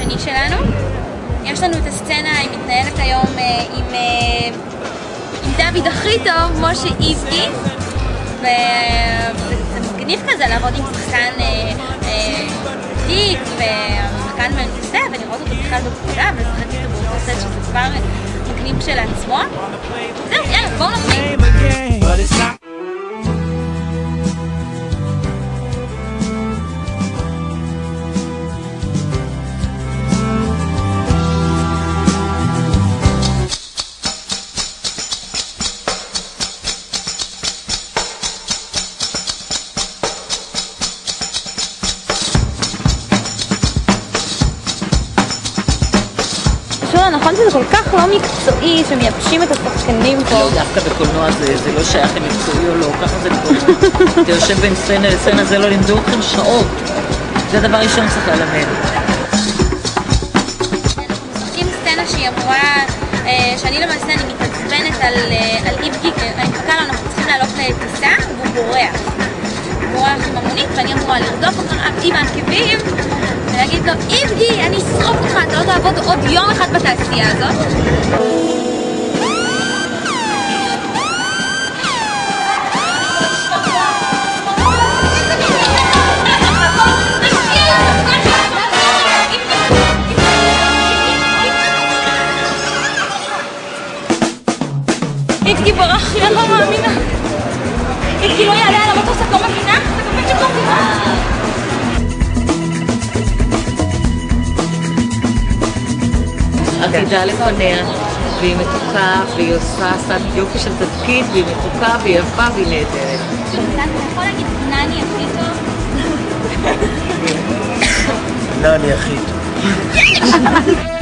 השני שלנו. יש לנו את הסצנה, היא מתנהלת היום עם דוד הכי טוב, משה איבגי, וזה מגניב כזה לעבוד עם שחקן ותיק ושחקן מנוסה ולראות אותו בכלל בפעולה ולשחק איתו באותו סט שזה כבר מגניב כשלעצמו. זהו, יאללה, בואו נתחיל. נכון שזה כל כך לא מקצועי שמייבשים את השחקנים פה. לא, דווקא בקולנוע זה לא שייך למקצועי או לא, ככה זה לקרוא. אתה יושב בין סצנה לסצנה, זה לא לימדו אתכם שעות. זה דבר ראשון צריך ללמד. אנחנו משחקים סצנה שהיא אמורה, שאני למעשה אני מתעצבנת על איבגי, אני מחכה לו, אנחנו צריכים לעלות לטיסה והוא בורח. הוא בורח עם המונית ואני אמורה לרדוף אותו עם העקבים ולהגיד לו, איבגי, אני אשרוף אותך, אתה לא תעבוד עוד יום אחד בתעשייה הזאת. איבגי ברח לי, אני לא מאמינה. איבגי לא יעלה על המטוס, את לא מבינה? אתה בטח לא מבינה. עתידה לפניה, והיא מתוקה, והיא עושה יופי של תפקיד, והיא מתוקה, והיא יפה, והיא נהדרת. אתה יכול להגיד נני הכי טוב? נני הכי טוב.